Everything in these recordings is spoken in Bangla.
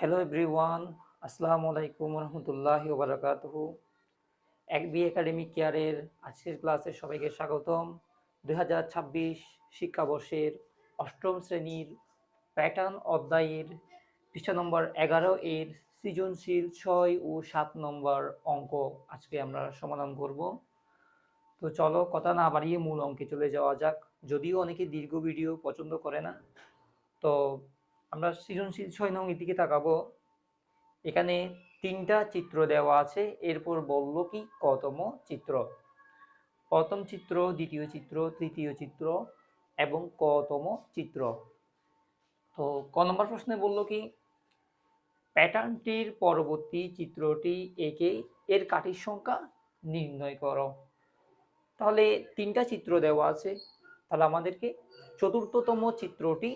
হ্যালো এভরিওয়ান, আসসালামু আলাইকুম রহমতুল্লাহি ওবারাকাতুহু। এক বি একাডেমিক কেয়ারের আজকের ক্লাসে সবাইকে স্বাগতম। 2026 শিক্ষাবর্ষের অষ্টম শ্রেণীর প্যাটার্ন অধ্যায়ের পৃষ্ঠা নম্বর 11 এর সৃজনশীল 6 ও 7 নম্বর অঙ্ক আজকে আমরা সমাধান করব। তো চলো কথা না বাড়িয়ে মূল অঙ্কে চলে যাওয়া যাক। যদিও অনেকে দীর্ঘ ভিডিও পছন্দ করে না, তো আমরা সৃজনশীল 6 নং এর দিকে তাকাবো। এখানে তিনটা চিত্র দেওয়া আছে, এরপর বলল কি কতম চিত্র। প্রথম চিত্র, দ্বিতীয় চিত্র, তৃতীয় চিত্র এবং কতম চিত্র। তো ক নম্বর প্রশ্নে বলল কি প্যাটার্নটির পরবর্তী চিত্রটি এঁকে এর কাঠির সংখ্যা নির্ণয় করো। তাহলে তিনটা চিত্র দেওয়া আছে, তাহলে আমাদেরকে চতুর্থতম চিত্রটি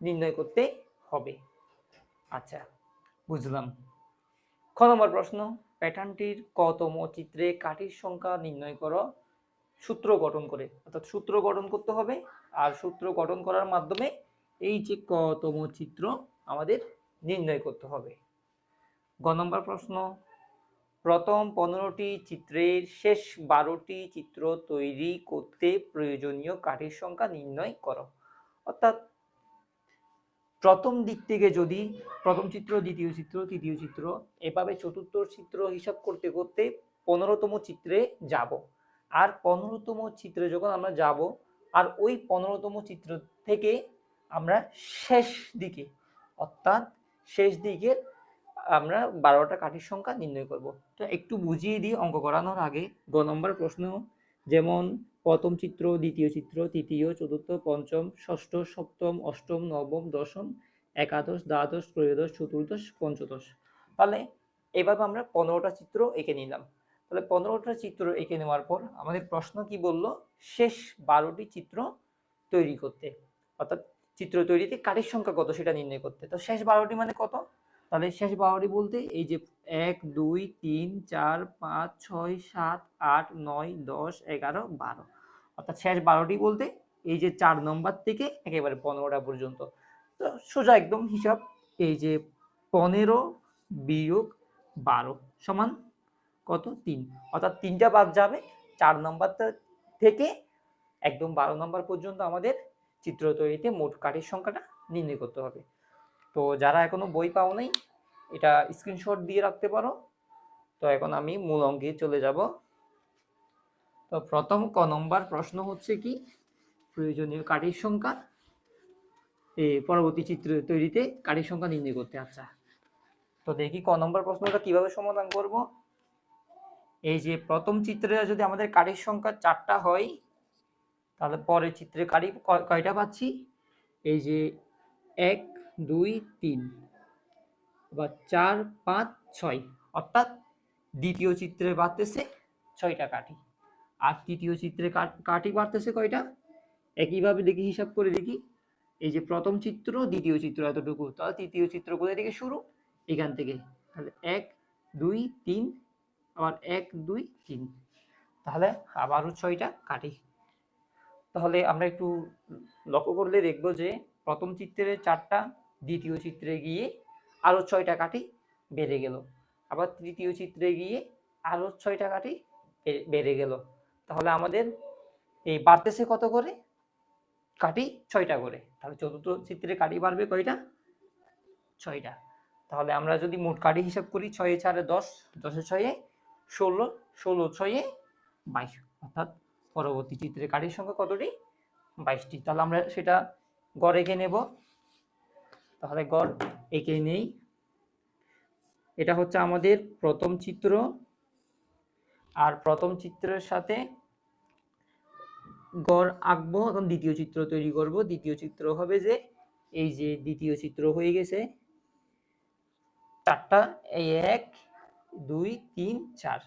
নির্ণয় করতে হবে। আচ্ছা, বুঝলাম। খ নম্বর প্রশ্ন, প্যাটার্নটির কতম চিত্রে কাঠির সংখ্যা নির্ণয় করো সূত্র গঠন করে। অর্থাৎ সূত্র গঠন করতে হবে, আর সূত্র গঠন করার মাধ্যমে এই যে কতম চিত্র আমাদের নির্ণয় করতে হবে। গ নম্বর প্রশ্ন, প্রথম 15টি চিত্রের শেষ 12টি চিত্র তৈরি করতে প্রয়োজনীয় কাঠির সংখ্যা নির্ণয় করো। অর্থাৎ প্রথম দিক থেকে যদি প্রথম চিত্র, দ্বিতীয় চিত্র, তৃতীয় চিত্র, এভাবে চতুর্থ চিত্র হিসাব করতে করতে 15তম চিত্রে যাব। আর 15তম চিত্রে যখন আমরা যাব, আর ওই 15তম চিত্র থেকে আমরা শেষ দিকে, অর্থাৎ শেষ দিকের আমরা 12টা কাঠির সংখ্যা নির্ণয় করব। তো একটু বুঝিয়ে দিই অঙ্ক করানোর আগে। গ নম্বর প্রশ্ন, যেমন প্রথম চিত্র, দ্বিতীয় চিত্র, তৃতীয়, চতুর্থ, পঞ্চম, ষষ্ঠ, সপ্তম, অষ্টম, নবম, দশম, একাদশ, দ্বাদশ, ত্রয়োদশ, চতুর্দশ, পঞ্চদশ। তাহলে এভাবে আমরা 15টা চিত্র এঁকে নিলাম। তাহলে 15টা চিত্র এঁকে নেওয়ার পর আমাদের প্রশ্ন কি বলল, শেষ 12টি চিত্র তৈরি করতে, অর্থাৎ চিত্র তৈরিতে কাঠির সংখ্যা কত সেটা নির্ণয় করতে। তো শেষ 12টি মানে কত? তাহলে শেষ 12টি বলতে এই যে 1 2 3 4 5 6 7 8 9 10 11 12, অর্থাৎ শেষ 12টি বলতে এই যে 4 নম্বর থেকে একেবারে 15টা পর্যন্ত। তো সোজা একদম হিসাব, এই যে 15 বিয়োগ 12 সমান কত? 3। অর্থাৎ 3টা বাদ যাবে, 4 নম্বর থেকে একদম 12 নম্বর পর্যন্ত আমাদের চিত্র তৈরিতে মোট কাঠির সংখ্যাটা নির্ণয় করতে হবে। তো যারা এখনো বই পাও নাই, এটা স্ক্রিনশট দিয়ে রাখতে পারো। তো এখন আমি মূল অঙ্কে চলে যাব। তো প্রথম ক নম্বর প্রশ্ন হচ্ছে কি প্রয়োজনীয় কাঠির সংখ্যা পরবর্তী চিত্র তৈরিতে কাঠির সংখ্যা নির্ণয় করতে। আচ্ছা, তো দেখি ক নম্বর প্রশ্নটা কিভাবে সমাধান করব। এই যে প্রথম চিত্রে যদি আমাদের কাঠির সংখ্যা 4টা হয়, তাহলে পরের চিত্রে কাঠি কয়টা পাচ্ছি? এই যে 1 2 3 বা 4 5 6, অর্থাৎ দ্বিতীয় চিত্রে বাড়তেছে 6টা কাঠি, আর তৃতীয় চিত্রে কাঠি বাড়তেছে কয়টা? একইভাবে দেখি, হিসাব করে দেখি। এই যে প্রথম চিত্র, দ্বিতীয় চিত্র এতটুকু, তাহলে তৃতীয় চিত্র কোথা থেকে শুরু? এখান থেকে। তাহলে 1 2 3, আবার 1 2 3, তাহলে আবারও 6টা কাঠি। তাহলে আমরা একটু লক্ষ্য করলে দেখব যে প্রথম চিত্রে 4টা, দ্বিতীয় চিত্রে গিয়ে আরো 6টা কাঠি বেড়ে গেল, আবার তৃতীয় চিত্রে গিয়ে আরো 6টা কাঠি বেড়ে গেল। তাহলে আমাদের এই বাড়তেছে কত করে? কাঠি 6টা করে। তাহলে চতুর্থ চিত্রে কাঠি বাড়বে কয়টা? 6টা। তাহলে আমরা যদি মোট কাঠি হিসাব করি, 6 4 10, 10 6 16, 16 6 22, অর্থাৎ পরবর্তী চিত্রে কাঠির সংখ্যা কতটি? 22টি। তাহলে আমরা সেটা গড় এঁকে নেব। তাহলে গড় এঁকে নেই। এটা হচ্ছে আমাদের প্রথম চিত্র, আর প্রথম চিত্রের সাথে গড় আঁকবো। এখন দ্বিতীয় চিত্র তৈরি করব। দ্বিতীয় চিত্র হবে যে এই যে দ্বিতীয় চিত্র হয়ে গেছে 4টা, এই 1 2 3 4।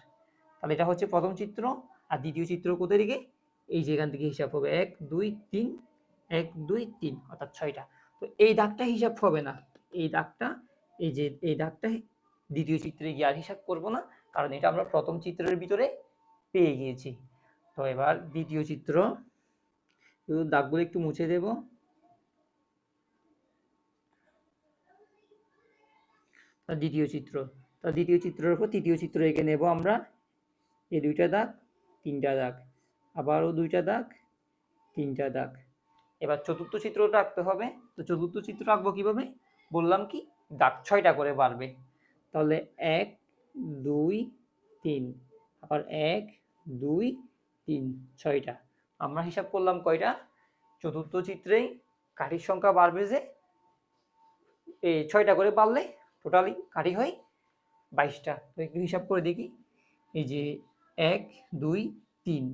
তাহলে এটা হচ্ছে প্রথম চিত্র, আর দ্বিতীয় চিত্র কোথা থেকে? এই যে এখান থেকে হিসাব হবে 1 2 3 1 2 3, অর্থাৎ 6টা। তো এই দাগটা হিসাব হবে না, এই দাগটা, এই যে এই দাগটা দ্বিতীয় চিত্রে গিয়ে আর হিসাব করব না, কারণ এটা আমরা প্রথম চিত্রের ভিতরে পেয়ে গিয়েছি। তো এবার দ্বিতীয় চিত্র, দাগগুলো একটু মুছে দেব। দ্বিতীয় চিত্র, তা দ্বিতীয় চিত্রের উপর তৃতীয় চিত্র এঁকে নেব আমরা। এই দুইটা দাগ, তিনটা দাগ, আবারও দুইটা দাগ, তিনটা দাগ। এবার চতুর্থ চিত্রটা আঁকতে হবে। তো চতুর্থ চিত্র আঁকবো কিভাবে? বললাম কি দাগ 6টা করে বাড়বে। তাহলে 1 2 3, আবার 1 2 3, 6টা। আমরা হিসাব করলাম কয়টা? চতুর্থ চিত্রেই কাঠির সংখ্যা বাড়বে যে, এই 6টা করে বাড়লে টোটালি কাঠি হয় 22টা। তো একটু হিসাব করে দেখি। এই যে 1 2 3,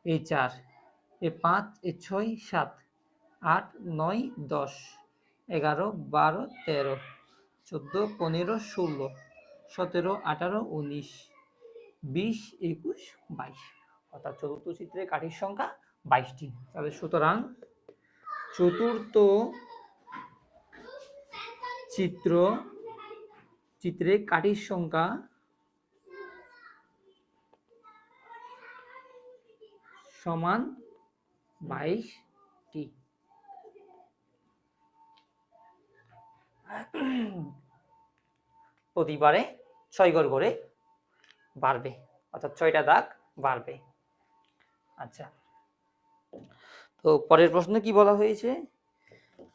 এই 4, এই 5, এই 6 7, 8 9 10 11 12 13 14 15 16 17 18 19 20 21 22, অর্থাৎ চতুর্থ চিত্রে কাঠির সংখ্যা 22টি। তাহলে সুতরাং চতুর্থ চিত্রে কাঠির সংখ্যা সমান 22টি। প্রতিবারে 6 ঘর করে বাড়বে, অর্থাৎ 6টা দাগ বাড়বে। আচ্ছা, তো পরের প্রশ্ন কি বলা হয়েছে?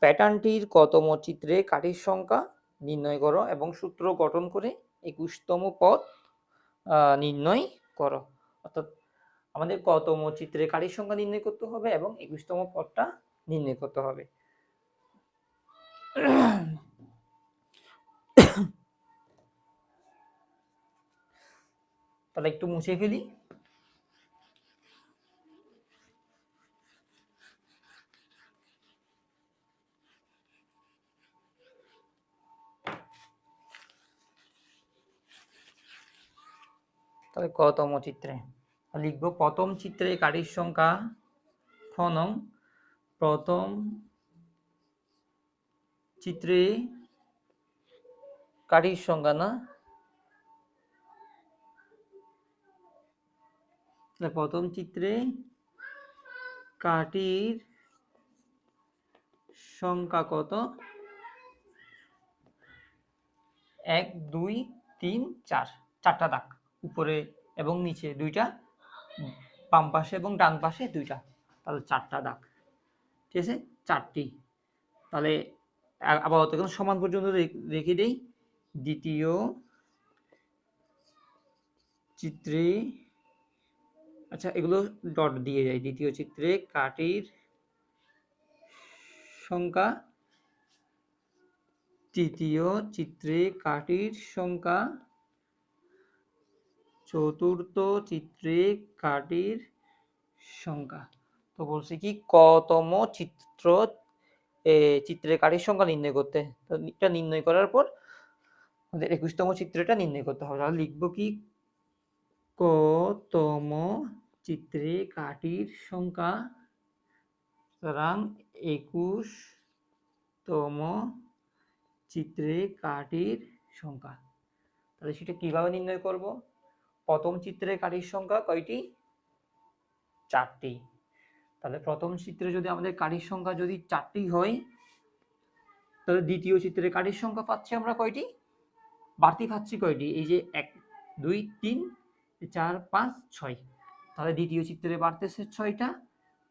প্যাটার্নটির কতম চিত্রে কাঠির সংখ্যা নির্ণয় করো এবং সূত্র গঠন করে 21তম পদ নির্ণয় করো। অর্থাৎ আমাদের কতম চিত্রে কাঠির সংখ্যা নির্ণয় করতে হবে এবং 21তম পদটা নির্ণয় করতে হবে। তাহলে একটু মুছে ফেলি। তাহলে কতম চিত্রে লিখবো, প্রথম চিত্রে কাঠির সংখ্যা খ নং, প্রথম চিত্রে কাঠির সংখ্যা না, প্রথম চিত্রে কাঠির সংখ্যা কত? 1 2 3 4, 4টা দাগ উপরে এবং নিচে দুইটা, বাম পাশে এবং ডান পাশে দুইটা, তাহলে 4টা দাগ। ঠিক আছে, 4টি। তাহলে আপাতত এখন সমান পর্যন্ত রেখে দেই। দ্বিতীয় চিত্রে, আচ্ছা এগুলো ডট দিয়ে যায়। দ্বিতীয় চিত্রে কাঠির সংখ্যা, তৃতীয় চিত্রে কাঠির সংখ্যা, চতুর্থ চিত্রে কাঠির সংখ্যা। তো বলছি কি কতম চিত্রে কাঠির সংখ্যা নির্ণয় করতে। তো এটা নির্ণয় করার পর আমাদের 21তম চিত্রটা নির্ণয় করতে হবে। তাহলে লিখবো কি কতম চিত্রে কাঠির সংখ্যা, সুতরাং 21তম চিত্রে কাঠির সংখ্যা। তাহলে সেটা কিভাবে নির্ণয় করব? প্রথম চিত্রে কাঠির সংখ্যা কয়টি? 4টি। তাহলে প্রথম চিত্রে যদি আমাদের কাঠির সংখ্যা যদি 4টি হয়, তাহলে দ্বিতীয় চিত্রে কাঠির সংখ্যা পাচ্ছি আমরা কয়টি? বাড়তি পাচ্ছি কয়টি? এই যে 1 2 3 4 5 6, তাহলে দ্বিতীয় চিত্রে বাড়তেছে 6টা।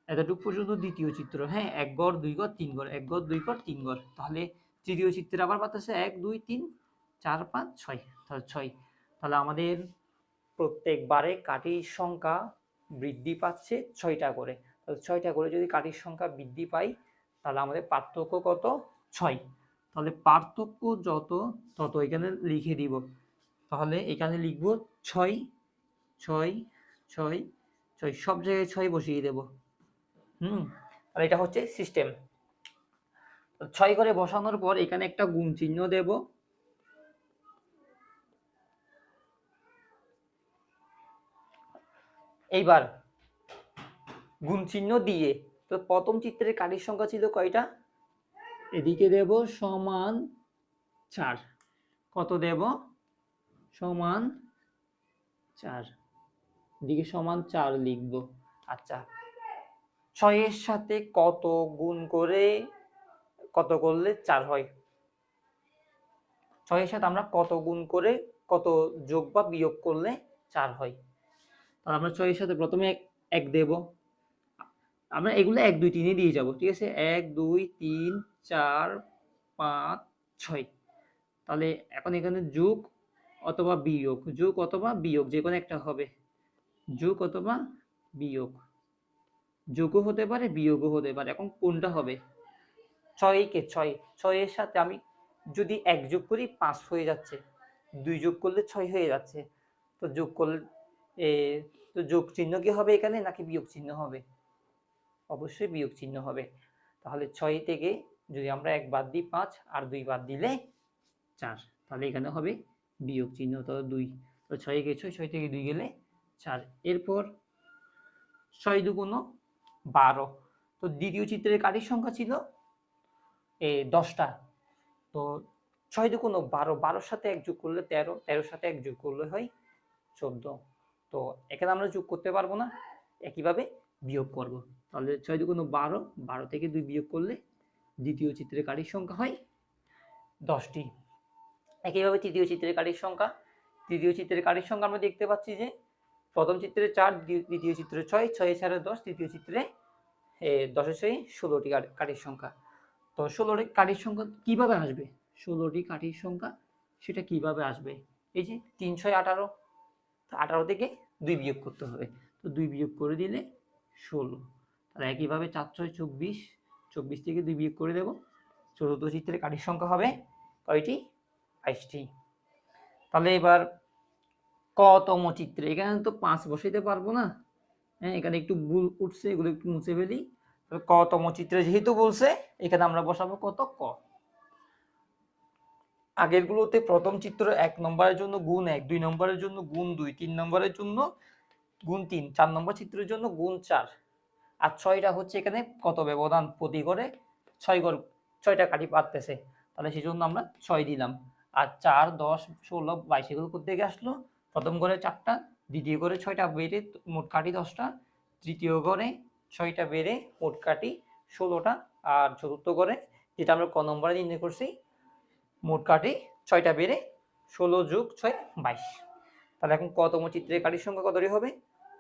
এতটুকু পর্যন্ত দ্বিতীয় চিত্র। হ্যাঁ, 1 ঘর 2 ঘর 3 ঘর, 1 ঘর 2 ঘর 3 ঘর। তাহলে তৃতীয় চিত্রে আবার বাড়তেছে 1 2 3 4 5 6, তাহলে 6। তাহলে আমাদের প্রত্যেকবারে কাঠির সংখ্যা বৃদ্ধি পাচ্ছে 6টা করে। তাহলে 6টা করে যদি কাঠির সংখ্যা বৃদ্ধি পাই, তাহলে আমাদের পার্থক্য কত? 6। তাহলে পার্থক্য যত তত এখানে লিখে দিব। তাহলে এখানে লিখব 6 6 6 6, সব জায়গায় 6 বসিয়ে দেব। তাহলে এটা হচ্ছে সিস্টেম। 6 করে বসানোর পর এখানে একটা গুণ চিহ্ন দেব। এইবার গুণ চিহ্ন দিয়ে, তো প্রথম চিত্রের কাঠির সংখ্যা ছিল কয়টা? এদিকে দেব সমান 4। কত দেব? সমান 4। এদিকে সমান 4 লিখব। আচ্ছা, 6 এর সাথে কত গুণ করে কত করলে 4 হয়? 6 এর সাথে আমরা কত গুণ করে কত যোগ বা বিয়োগ করলে 4 হয়। তাহলে আমরা 6 এর সাথে প্রথমে 1 দেব, আমরা এগুলো 1 2 3 দিয়ে যাব, ঠিক আছে? 1 2 3 4 5 6। তাহলে এখন এখানে যোগ অথবা বিয়োগ, যোগ অথবা বিয়োগ যে কোনো একটা হবে, যোগ অথবা বিয়োগ, যোগও হতে পারে বিয়োগও হতে পারে। এখন কোনটা হবে? 6 কে 6, 6 এর সাথে আমি যদি 1 যোগ করি 5 হয়ে যাচ্ছে, 2 যোগ করলে 6 হয়ে যাচ্ছে। তো যোগ করলে তো যোগ চিহ্ন কি হবে এখানে নাকি বিয়োগ চিহ্ন হবে? অবশ্যই বিয়োগ চিহ্ন হবে। তাহলে 6 থেকে যদি আমরা 1 বাদ দিই 5 আর 2 বাদ দিলে 4, তাহলে এখানে হবে বিয়োগ চিহ্ন, তো 2। তো 6 কে 6, 6 থেকে 2 গেলে 4। এরপর 6 দুগুণ 12। তো দ্বিতীয় চিত্রের কাঠির সংখ্যা ছিল 10টা। তো 6 দুগুণ 12, 12 সাথে 1 যোগ করলে 13, 13 সাথে 1 যোগ করলে হয় 14। তো এখানে আমরা যোগ করতে পারবো না, একইভাবে বিয়োগ করব। তাহলে 6 দুগুণ 12, 12 থেকে 2 বিয়োগ করলে দ্বিতীয় চিত্রের কাঠির সংখ্যা হয় 10টি। একইভাবে তৃতীয় চিত্রের কাঠির সংখ্যা, তৃতীয় চিত্রের কাঠির সংখ্যা আমরা দেখতে পাচ্ছি যে প্রথম চিত্রে 4, দ্বিতীয় চিত্রে 6, 6 ছাড়া 10, তৃতীয় চিত্রে 10 6 16টি কাঠির সংখ্যা। তো 16টি কাঠির সংখ্যা কিভাবে আসবে? 16টি কাঠির সংখ্যা সেটা কিভাবে আসবে? এই যে 3 6 18, 18 থেকে 2 বিয়োগ করতে হবে। তো 2 বিয়োগ করে দিলে 16। তাহলে একইভাবে 4 6 24, 24 থেকে 2 বিয়োগ করে দেব। চতুর্থ চিত্রের কাঠির সংখ্যা হবে কয়টি? 22টি। তাহলে এবার কতম চিত্রে, এখানে তো 5 বসাইতে পারবো না, হ্যাঁ এখানে একটু ভুল উঠছে, এগুলো একটু মুছে ফেলি। কতম চিত্রে যেহেতু বলছে এখানে আমরা বসাবো কত? ক। আগের গুলোতে প্রথম চিত্র 1 নম্বরের জন্য গুণ 1, 2 নম্বরের জন্য গুণ 2, 3 নম্বরের জন্য গুণ 3, 4 নম্বর চিত্রের জন্য গুণ 4, আর 6টা হচ্ছে এখানে কত ব্যবধান প্রতি ঘরে 6টা কাঠি পারতেছে, তাহলে সেই জন্য আমরা 6 দিলাম। আর 4 10 16 22 এগুলো কোথেকে আসলো? প্রথম ঘরে 4টা, দ্বিতীয় ঘরে 6টা বেড়ে মোট কাঠি 10টা, তৃতীয় ঘরে 6টা বেড়ে মোট কাঠি 16টা, আর চতুর্থ ঘরে যেটা আমরা ক নম্বরে নির্ণয় করছি মোট কাঠি 6টা বেড়ে 16 যোগ 6 22। তাহলে এখন কতম চিত্রের কাঠির সংখ্যা কতটি হবে?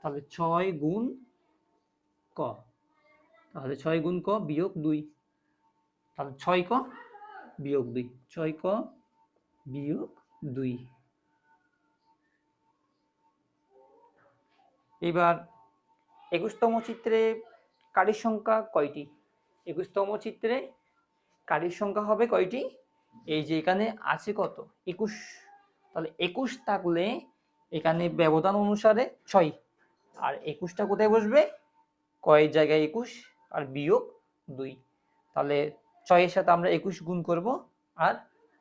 তাহলে 6 গুণ ক, তাহলে 6 গুণ ক বিয়োগ 2, তাহলে 6 ক বিয়োগ 2, 6 ক বিয়োগ 2। এবার 21তম চিত্রে কাঠির সংখ্যা কয়টি? 21তম চিত্রে কাঠির সংখ্যা হবে কয়টি? এই যে এখানে আছে কত? 21। তাহলে 21 থাকলে এখানে ব্যবধান অনুসারে 6, আর 21টা কোথায় বসবে? কয়ের জায়গায় 21 আর বিয়োগ 2। তাহলে 6 এর সাথে আমরা 21 গুণ করব আর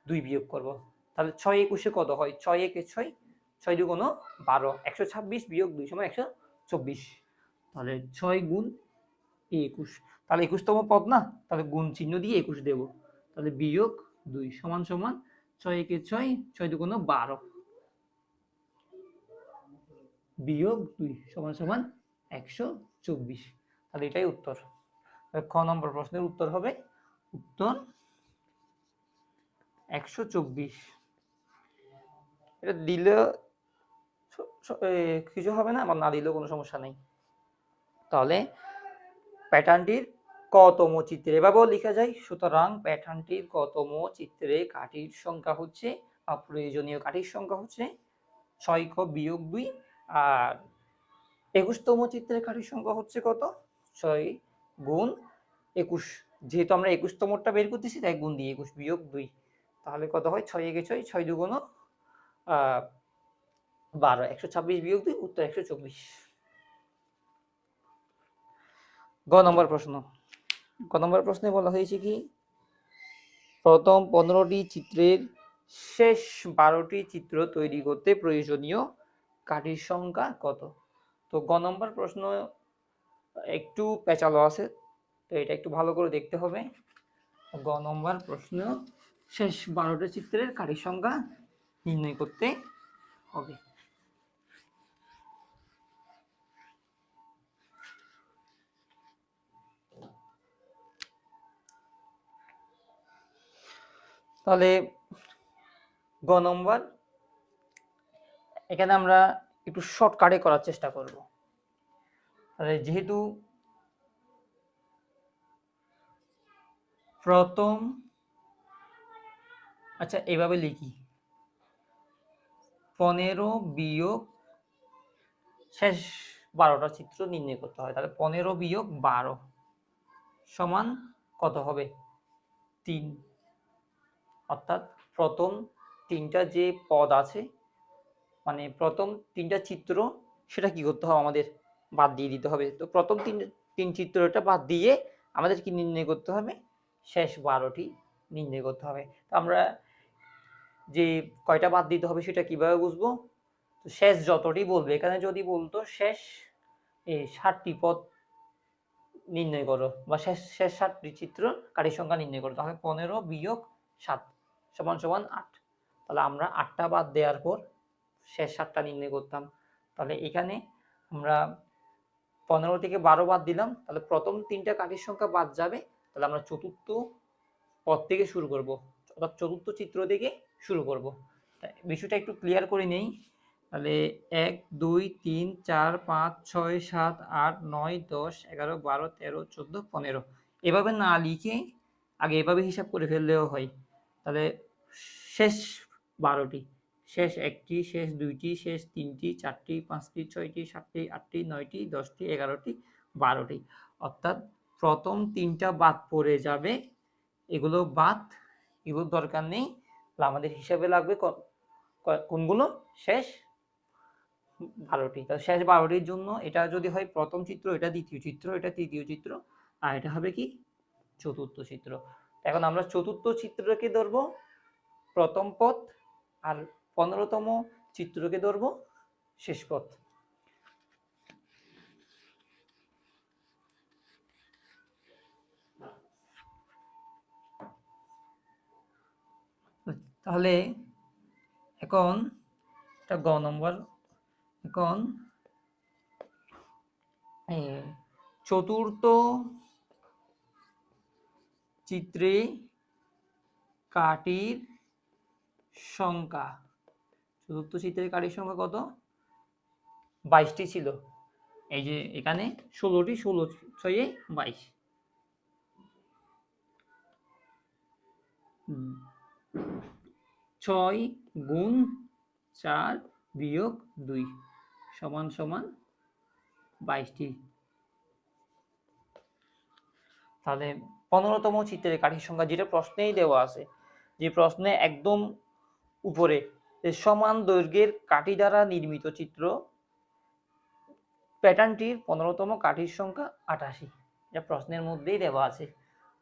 2 বিয়োগ করব। তাহলে 6 21 কত হয়? 6 1 6, 6 2 12, 126 বিয়োগ 2 সমান 124। তাহলে 6 গুণ 21, তাহলে 21তম পদ না, তাহলে গুণ চিহ্ন দিয়ে 21 দেব। তাহলে বিয়োগ 2 সমান সমান 6 1 6, 6 2 12 বিয়োগ 2 সমান সমান 124। তাহলে এটাই উত্তর। খ নম্বর প্রশ্নের উত্তর হবে উত্তর 124। এটা দিলে কিছু হবে না, আবার না দিলেও কোনো সমস্যা নেই। তাহলে প্যাটার্নটির কতম চিত্রে এভাবেও লেখা যায়। সুতরাং প্যাটার্নটির কতম চিত্রে কাঠির সংখ্যা হচ্ছে, প্রয়োজনীয় কাঠির সংখ্যা হচ্ছে 6 ক বিয়োগ 2, আর 21তম চিত্রের কাঠির সংখ্যা হচ্ছে কত? 6 গুণ 21। যেহেতু আমরা 21তমটা বের করতেছি তাই গুণ দিয়ে 21 বিয়োগ 2, তাহলে কত হয়? 6 1 6, 6 2 12, 126 বিয়োগ 2, উত্তর 124। গ নম্বর প্রশ্ন। গ নম্বর প্রশ্নে বলা হয়েছে কি, প্রথম 15টি চিত্রের শেষ 12টি চিত্র তৈরি করতে প্রয়োজনীয় কাঠির সংখ্যা কত? তো গ নম্বর প্রশ্ন একটু পেঁচালো আছে, তো এটা একটু ভালো করে দেখতে হবে। গ নম্বর প্রশ্ন শেষ 12টি চিত্রের কাঠির সংখ্যা নির্ণয় করতে হবে। তাহলে গ নম্বর, এখানে আমরা একটু শর্টকাটে করার চেষ্টা করব। তাহলে যেহেতু প্রথম, আচ্ছা এইভাবে লিখি, 15 বিয়োগ শেষ 12টা চিত্র নির্ণয় করতে হয়। তাহলে 15 বিয়োগ 12 সমান কত হবে? 3। অর্থাৎ প্রথম 3টা যে পদ আছে, মানে প্রথম 3টা চিত্র, সেটা কি করতে হবে? আমাদের বাদ দিয়ে দিতে হবে। তো প্রথম তিন চিত্রটা বাদ দিয়ে আমাদের কি নির্ণয় করতে হবে? শেষ 12টি নির্ণয় করতে হবে। তো আমরা যে কয়টা বাদ দিতে হবে সেটা কিভাবে বুঝবো? তো শেষ যতটি বলবে, এখানে যদি বলতো শেষ 60টি পদ নির্ণয় করো, বা শেষ 60টি চিত্র কাঠির সংখ্যা নির্ণয় করো, তাহলে 15 বিয়োগ 7 সমান সমান 8। তাহলে আমরা 8টা বাদ দেওয়ার পর শেষ 7টা নির্ণয় করতাম। তাহলে এখানে আমরা 15 থেকে 12 বাদ দিলাম, তাহলে প্রথম 3টা কাঠির সংখ্যা বাদ যাবে। তাহলে আমরা চতুর্থ পদ থেকে শুরু করব, অর্থাৎ চতুর্থ চিত্র থেকে শুরু করব। বিষয়টা একটু ক্লিয়ার করে নেই। তাহলে 1 2 3 4 5 6 7 8 9 10 11 12 13 14 15 এভাবে না লিখে আগে এভাবে হিসাব করে ফেললেও হয়। তাহলে শেষ 12টি, শেষ 1টি, শেষ 2টি, শেষ 3টি, 4টি, 5টি, 6টি, 7টি, 8টি, 9টি, 10টি, 11টি, 12টি। অর্থাৎ প্রথম 3টা বাদ পড়ে যাবে, এগুলো বাদ, এগুলো দরকার নেই। আমাদের হিসাবে লাগবে কোনগুলো? শেষ 12টি। তাহলে শেষ 12টির জন্য এটা যদি হয় প্রথম চিত্র, এটা দ্বিতীয় চিত্র, এটা তৃতীয় চিত্র, আর এটা হবে কি? চতুর্থ চিত্র। এখন আমরা চতুর্থ চিত্রকে ধরবো প্রথম পথ, আর 15তম চিত্রকে ধরবো শেষ পথ। তাহলে এখন এটা গ নম্বর। এখন চতুর্থ চিত্রে কাঠির সংখ্যা, চতুর্থ চিত্রের কাঠির সংখ্যা কত? 22টি ছিল। এই যে এখানে 16টি, 16 6 22। 6 গুণ 4 বিয়োগ 2 সমান সমান 22টি। তাহলে 15তম চিত্রের কাঠির সংখ্যা, যেটা প্রশ্নেই দেওয়া আছে, যে প্রশ্নে একদম উপরে সমান দৈর্ঘ্যের কাঠি দ্বারা নির্মিত চিত্র প্যাটার্নটির 15তম কাঠির সংখ্যা 88, যা প্রশ্নের মধ্যেই দেওয়া আছে।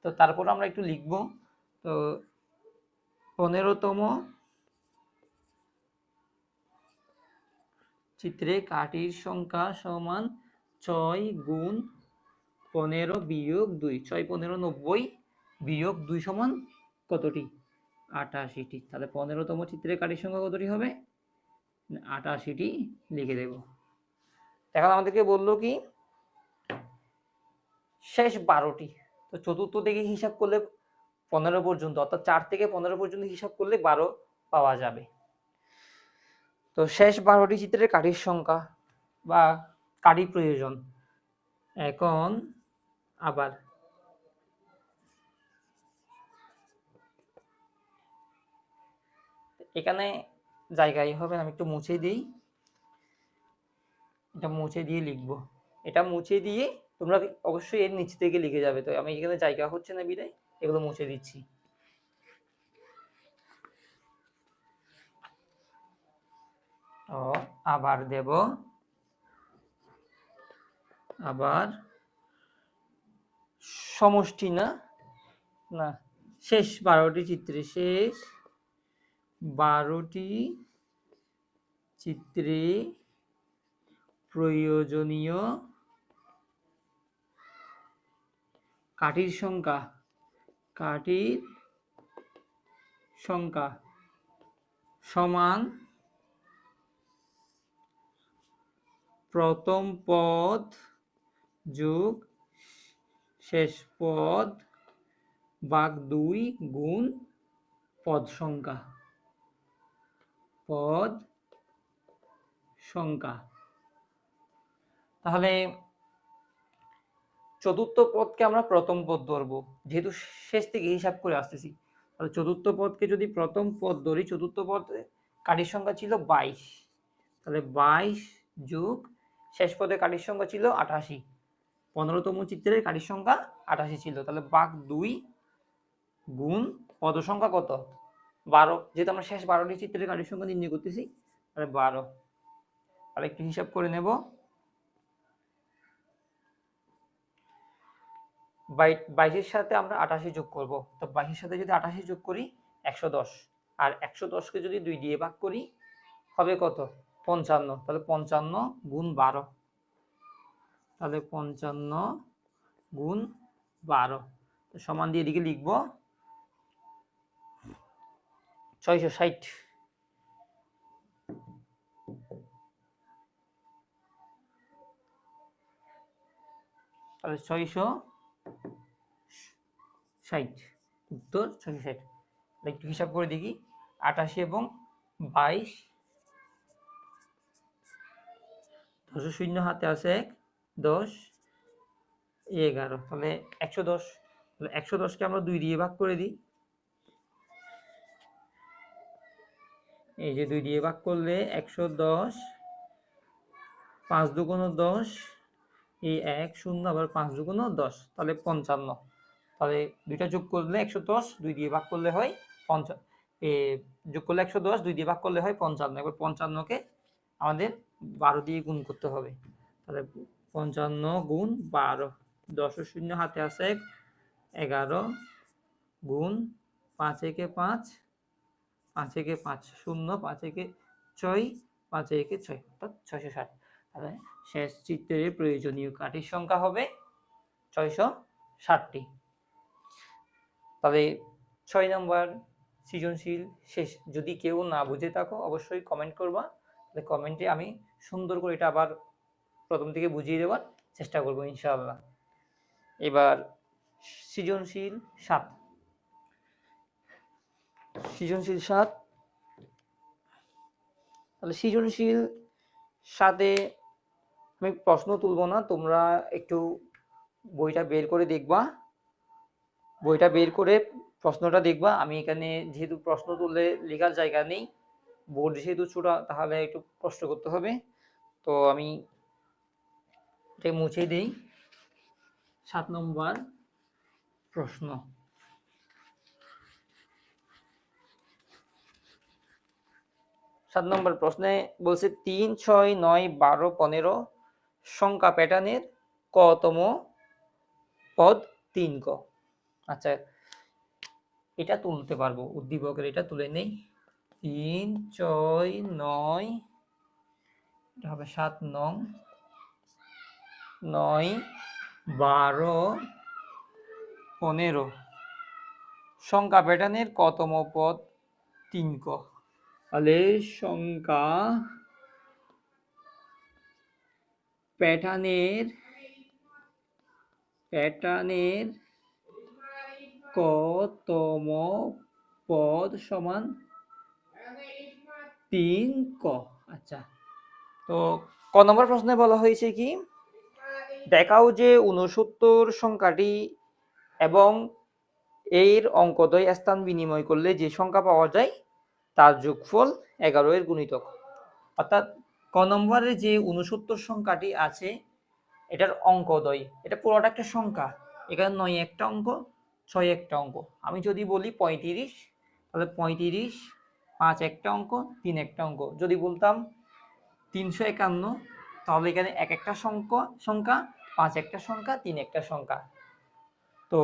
তো তারপর আমরা একটু লিখব। তো 15তম চিত্রে কাঠির সংখ্যা সমান 6 গুণ 15 বিয়োগ 2, 6 15 90 বিয়োগ 2 সমান কতটি? 88টি। তাহলে 15তম চিত্রের কাঠির সংখ্যা কতটি হবে? 88টি লিখে দেব। এখন আমাদেরকে বললো কি শেষ 12টি। তো চতুর্থ থেকে হিসাব করলে 15 পর্যন্ত, অর্থাৎ 4 থেকে 15 পর্যন্ত হিসাব করলে 12 পাওয়া যাবে। তো শেষ 12টি চিত্রের কাঠির সংখ্যা বা কাঠি প্রয়োজন। এখন আবার এখানে জায়গায় হবে, আমি একটু মুছে দিই, এটা মুছে দিয়ে লিখবো। এটা মুছে দিয়ে তোমরা অবশ্যই এর নিচ থেকে লিখে যাবে। তো আমি এখানে জায়গা হচ্ছে না বিদায় এগুলো মুছে দিচ্ছি। ও আবার দেব, আবার সমষ্টি না, না শেষ 12টি চিত্রে, শেষ 12টি চিত্রে প্রয়োজনীয় কাঠির সংখ্যা, কাঠির সংখ্যা সমান প্রথম পদ যোগ শেষ পদ ভাগ 2 গুণ পদ সংখ্যা। পদ সংখ্যা। তাহলে চতুর্থ পদকে আমরা প্রথম পদ ধরবো, যেহেতু শেষ থেকে হিসাব করে আসতেছি। তাহলে চতুর্থ পদকে যদি প্রথম পদ ধরি, চতুর্থ পদে কাঠির সংখ্যা ছিল 22, তাহলে 22 যোগ শেষ পদে কাঠির সংখ্যা ছিল 88, 15তম চিত্রের কাঠির সংখ্যা 88 ছিল, তাহলে ভাগ 2 গুণ পদ সংখ্যা কত 12, যেহেতু আমরা শেষ 12টি চিত্রের কাঠির সংখ্যা নির্ণয় করতেছি, তাহলে 12। তাহলে একটু হিসাব করে নেব। 22-এর সাথে আমরা 88 যোগ করব, তো 22-এর সাথে যদি 88 যোগ করি 110, আর 110কে যদি 2 দিয়ে ভাগ করি হবে কত 55, তাহলে 55 গুণ 12, তাহলে 55 গুণ 12 সমান দিয়ে এদিকে লিখব 660। তাহলে 660, উত্তর 660। একটু হিসাব করে দেখি, 88 এবং 22, 10 শূন্য হাতে আছে 1, 10 11, তাহলে 110, তাহলে 110কে আমরা 2 দিয়ে ভাগ করে দিই, এই যে 2 দিয়ে ভাগ করলে 110, 5 দুগুণ 10, এই 1 0, আবার 5 দুগুণ 10, তাহলে 55, তাহলে দুইটা যোগ করলে 110, 2 দিয়ে ভাগ করলে হয় 50, যোগ করলে 110, 2 দিয়ে ভাগ করলে হয় 55, এবার 55কে আমাদের 12 দিয়ে গুণ করতে হবে, তাহলে 55 গুণ 12, 10 শূন্য হাতে আছে 11, গুণ 5 একে 5, 5 একে 5 0, 5 একে 6, 5 একে 6, অর্থাৎ 660। তাহলে শেষ চিত্রের প্রয়োজনীয় কাঠির সংখ্যা হবে 660টি। তাহলে 6 নম্বর সৃজনশীল শেষ। যদি কেউ না বুঝে থাকো অবশ্যই কমেন্ট করবা, তাহলে কমেন্টে আমি সুন্দর করে এটা আবার প্রথম থেকে বুঝিয়ে দেওয়ার চেষ্টা করব ইনশাআল্লাহ। এবার সৃজনশীল 7, সৃজনশীল 7, তাহলে সৃজনশীল 7-এ আমি প্রশ্ন তুলব না, তোমরা একটু বইটা বের করে দেখবা, বইটা বের করে প্রশ্নটা দেখবা। আমি এখানে যেহেতু প্রশ্ন তুললে লেখার জায়গা নেই, বোর্ড যেহেতু ছোট, তাহলে একটু কষ্ট করতে হবে, তো আমি এটা মুছে দেই। 7 নম্বর প্রশ্ন, 7 নম্বর প্রশ্নে বলছে 3, 6, 9, 12, 15 সংখ্যা প্যাটার্নের কতম পদ 3 ক। আচ্ছা, এটা তুলতে পারবো, উদ্দীপকের এটা তুলে নেই। 3, 6, 9, এটা হবে 7 নং, 9, 12, 15 সংখ্যা প্যাটার্নের কতম পদ 3 ক। তাহলে সংখ্যা প্যাটার্নের কতম পদ সমান 3 ক। আচ্ছা, তো ক নম্বর প্রশ্নে বলা হয়েছে কি, দেখাও যে 69 সংখ্যাটি এবং এর অঙ্কদ্বয় স্থান বিনিময় করলে যে সংখ্যা পাওয়া যায় তার যোগফল 11 এর গুণিতক। অর্থাৎ ক নম্বরে যে 69 সংখ্যাটি আছে এটার অঙ্কদ্বয়, এটা পুরোটা একটা সংখ্যা, এখানে 9 একটা অঙ্ক, 6 একটা অঙ্ক। আমি যদি বলি 35, তাহলে 35, 5 একটা অঙ্ক, 3 একটা অঙ্ক। যদি বলতাম 351, তাহলে এখানে এক একটা সংখ্যা, 5 একটা সংখ্যা, 3 একটা সংখ্যা। তো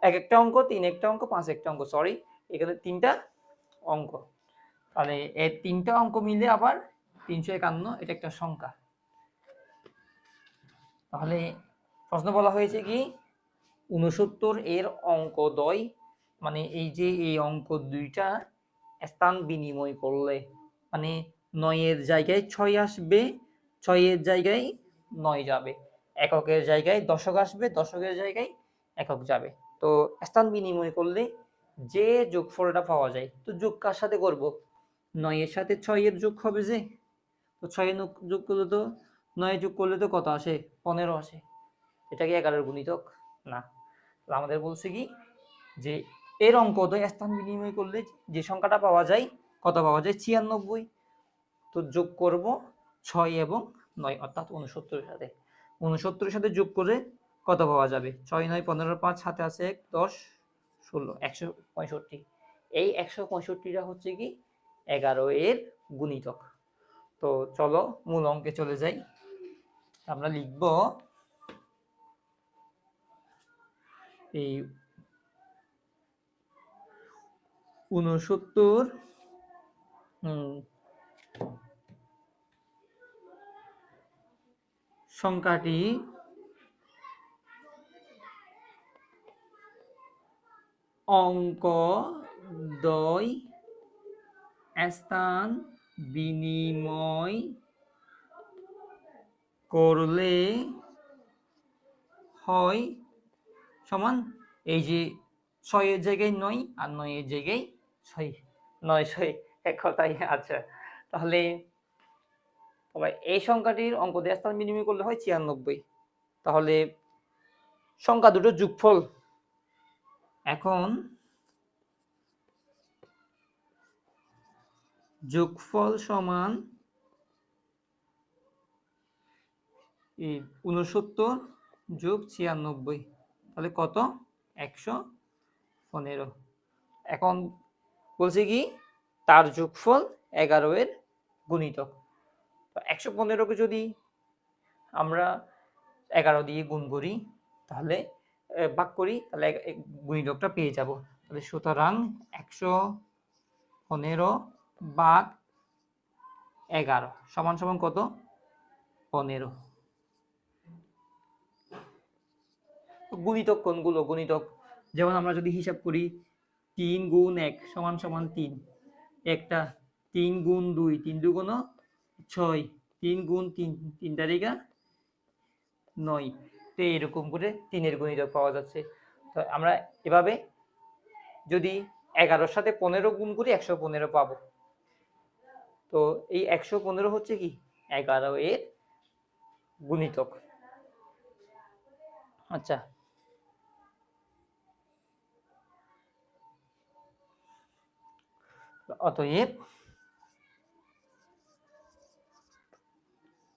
এক একটা অঙ্ক, 3 একটা অঙ্ক, 5 একটা অঙ্ক, সরি এখানে 3টা অঙ্ক। তাহলে এই 3টা অঙ্ক মিলে আবার 351, এটা একটা সংখ্যা। তাহলে প্রশ্ন বলা হয়েছে কি 69 এর অঙ্কদ্বয়, মানে এই যে এই অঙ্ক দুইটা স্থান বিনিময় করলে, মানে 9 এর জায়গায় 6 আসবে, 6 এর জায়গায় 9 যাবে, এককের জায়গায় দশক আসবে, দশকের জায়গায় একক যাবে। তো স্থান বিনিময় করলে যে যোগফলটা পাওয়া যায়, তো যোগ কার সাথে করব, 9 এর সাথে 6 এর যোগ হবে যে, তো 6 এর যোগ করলে তো 9 যোগ করলে তো কত আসে? 15 আসে। এটা কি 11 এর গুণিতক? না। আমাদের বলছে কি যে এর অঙ্কোদয় স্থান বিনিময় করলে যে সংখ্যাটা পাওয়া যায়, কত পাওয়া যায়? 96। তো যোগ করব 6 এবং 9 অর্থাৎ 69 এর সাথে। 69 এর সাথে যোগ করে কত পাওয়া যাবে? 6 9 15 5 হাতে আছে 1 10 16 165। এই 165টা হচ্ছে কি 11 এর গুণিতক। তো চলো মূল অঙ্কে চলে যাই। আমরা লিখব এই 69 সংখ্যাটি অঙ্কদ্বয় স্থান বিনিময় করলে হয় সমান এই যে 6 এর জায়গায় 9 আর 9 এর জায়গায় 6, 9 6 এক কথাই। আচ্ছা, তাহলে এই সংখ্যাটির অঙ্কদ্বয় স্থান বিনিময় করলে হয় 96। তাহলে সংখ্যা দুটোর যোগফল, এখন যোগফল সমান এই 69 যোগ 96, তাহলে কত? 115। এখন বলছে কি তার যোগফল 11 এর গুণিতক। 115কে যদি আমরা 11 দিয়ে গুণ করি, তাহলে ভাগ করি, তাহলে গুণিতকটা পেয়ে যাব। তাহলে সুতরাং 115 ভাগ 11 সমান সমান কত? 15। গুণিতক কোনগুলো? গুণিতক যেমন আমরা যদি হিসাব করি 3 গুণ 1 সমান সমান 3, একটা 3 গুণ 2 3 দুগুণ 6, 3 গুণ 3 3 তারিখা 9। তো এরকম করে 3 এর গুণিতক পাওয়া যাচ্ছে। তো আমরা এভাবে যদি 11-র সাথে 15 গুণ করি 115 পাবো। তো এই 115 হচ্ছে কি 11 এর গুণিতক। আচ্ছা, অতএব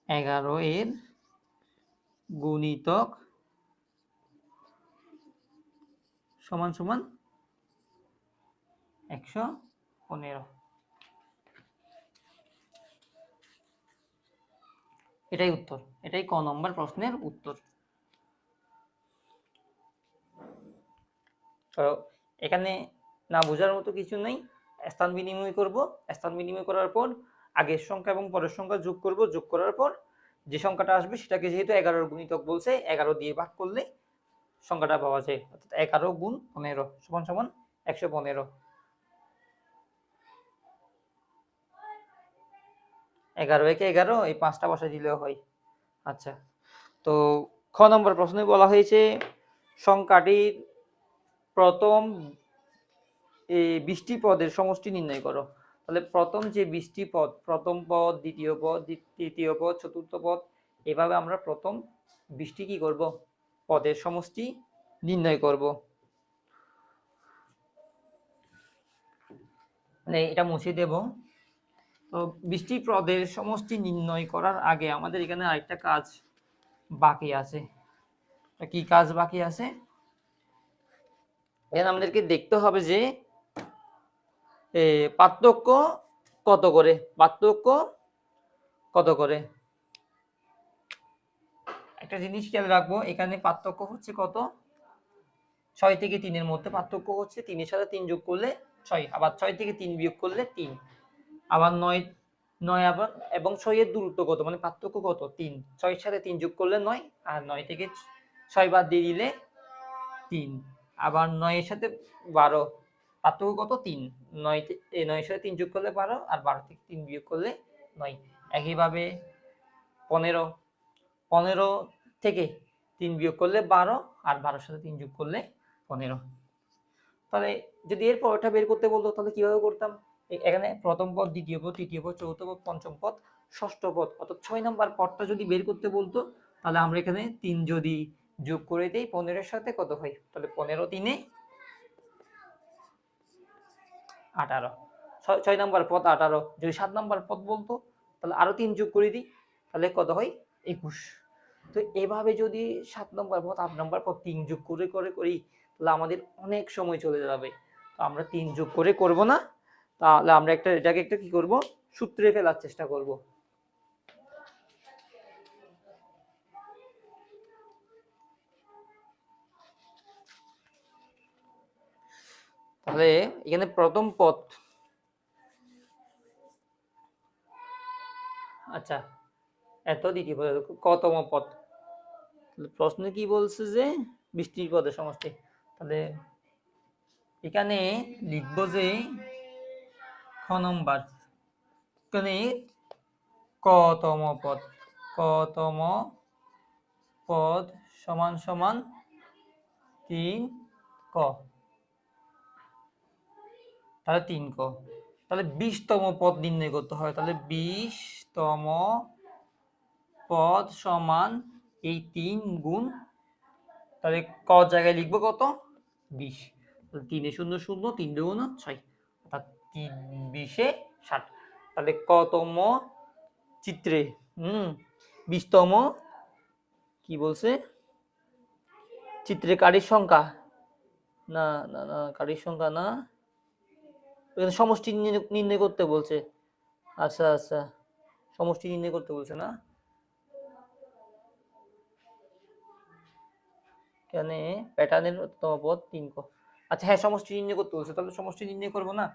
11 এর গুণিতক সমান সমান 115। এটাই উত্তর, এটাই ক নম্বর প্রশ্নের উত্তর। তো এখানে না বোঝার মতো কিছু নেই। স্থান বিনিময় করব, স্থান বিনিময় করার পর আগের সংখ্যা এবং পরের সংখ্যা যোগ করব, যোগ করার পর যে সংখ্যাটা আসবে সেটাকে যেহেতু 11 এর গুণিতক বলছে 11 দিয়ে ভাগ করলে সংখ্যাটা পাওয়া যায়, অর্থাৎ 11 গুণ 15 সমান সমান 115। 11 একে 11, এই 5টা বসাই দিলেও হয়। আচ্ছা, তো খ নম্বর প্রশ্নে বলা হয়েছে সংখ্যাটির প্রথম 20টি পদের সমষ্টি নির্ণয় করো। তাহলে প্রথম যে 20টি পদ, প্রথম পদ, দ্বিতীয় পদ, তৃতীয় পদ, চতুর্থ পদ, এভাবে আমরা প্রথম 20টি কি করব? পদের সমষ্টি নির্ণয় করব। মানে এটা মুছে দেব। তো 20টি পদের সমষ্টি নির্ণয় করার আগে আমাদের এখানে আরেকটা কাজ বাকি আছে। কি কাজ বাকি আছে? এখানে আমাদেরকে দেখতে হবে যে পার্থক্য কত করে, পার্থক্য কত করে। একটা জিনিস খেয়াল রাখবো, এখানে পার্থক্য হচ্ছে কত? 6 থেকে 3 এর মধ্যে পার্থক্য হচ্ছে 3 এর সাথে 3 যোগ করলে 6, আবার 6 থেকে 3 বিয়োগ করলে 3, আবার 9 আবার এবং 6 এর দূরত্ব কত, মানে পার্থক্য কত? 3। 6 এর সাথে 3 যোগ করলে 9, আর 9 থেকে 6 বাদ দিয়ে দিলে 3, আবার 9 এর সাথে 12 পার্থক্য কত? 3। 9 এর সাথে 3 যোগ করলে 12, আর 12 থেকে 3 বিয়োগ করলে 9। একইভাবে 15 থেকে 3 বিয়োগ করলে 12, আর 12 সাথে 3 যোগ করলে 15। তাহলে যদি এর পরেরটা বের করতে বলতো তাহলে কিভাবে করতাম? এখানে প্রথম পদ, দ্বিতীয় পদ, তৃতীয় পদ, চতুর্থ পদ, পঞ্চম পদ, ষষ্ঠ পদ, অর্থাৎ 6 নম্বর পদটা যদি বের করতে বলতো তাহলে আমরা এখানে 3 যদি যোগ করে দেই 15 এর সাথে কত হয়, তাহলে 15 3 18, 6 নম্বর পদ 18। যদি 7 নম্বর পদ বলতো তাহলে আরো 3 যোগ করে দিই, তাহলে কত হয় 21। তো এভাবে যদি 7 নম্বর পদ 8 নম্বর পদ 3 যোগ করে করি তাহলে আমাদের অনেক সময় চলে যাবে। তো আমরা 3 যোগ করে করব না, তাহলে আমরা এটাকে একটা কি করব, সূত্রে ফেলার চেষ্টা করব। তাহলে এখানে প্রথম পদ, আচ্ছা এত, দ্বিতীয় পদ কতম পদ, প্রশ্নে কি বলছে যে 20টি পদের সমষ্টি। তাহলে এখানে লিখবো যে খ নম্বর, এখানে কতম পদ, কতম পদ সমান সমান 3 ক, তাহলে 3 ক। তাহলে 20তম পদ নির্ণয় করতে হয়, তাহলে 20তম পদ সমান এই 3 গুণ, তাহলে ক জায়গায় লিখবো কত 20, 3 0 0, 3 2 6, অর্থাৎ 3 20 60। তাহলে কতম চিত্রে 20তম কি বলছে, চিত্রে কারীর সংখ্যা, না না না কারীর সংখ্যা না, এখানে সমষ্টি নির্ণয় করতে বলছে। আচ্ছা আচ্ছা, সমষ্টি নির্ণয় করতে বলছে না, এখানে প্যাটার্নের তম পদ 3 ক। আচ্ছা হ্যাঁ, সমষ্টি নির্ণয় করতে বলছে, তাহলে সমষ্টি নির্ণয় করব না।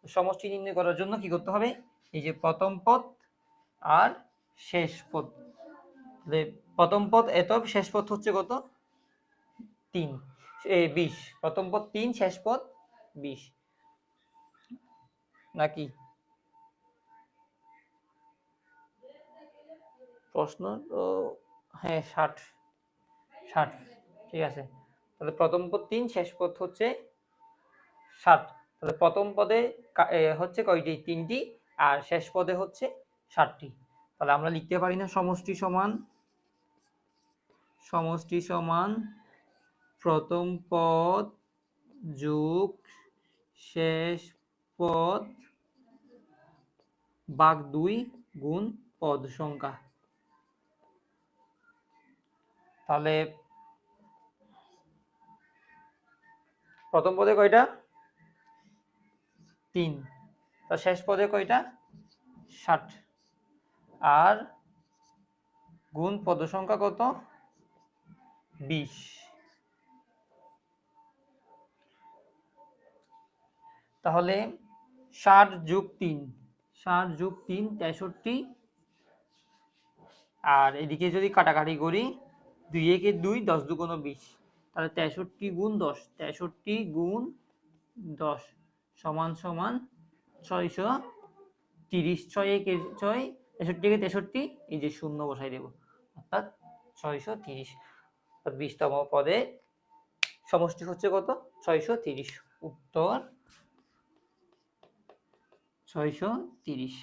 সমষ্টি নির্ণয় করার জন্য কি করতে হবে, এই যে প্রথম পদ আর শেষ পদ, প্রথম পদ এত, শেষ পদ হচ্ছে কত 3, 20, প্রথম পদ 3, শেষ পদ 20 নাকি, প্রশ্ন তো হ্যাঁ 60, ঠিক আছে। তাহলে প্রথম পদ 3, শেষ পদ হচ্ছে 7, তাহলে প্রথম পদে হচ্ছে কয়টি 3টি, আর শেষ পদে হচ্ছে 7টি। তাহলে আমরা লিখতে পারি না সমষ্টি সমান প্রথম পদ যোগ শেষ পদ ভাগ 2 গুণ পদ সংখ্যা। তাহলে প্রথম পদে কয়টা 3, তার শেষ পদে কয়টা 60, আর গুণ পদ সংখ্যা কত 20। তাহলে 60 যোগ 3, 60 যোগ 3 63, আর এদিকে যদি কাটাকাটি করি 2 একে 2, 10 2 20, তাহলে 63 গুণ 10, 63 গুণ 10 সমান সমান 630, 6 একে 6, 63 কে 63, এই যে শূন্য বসাই দেব, অর্থাৎ 630। 20তম পদে সমষ্টি হচ্ছে কত 630, উত্তর 630।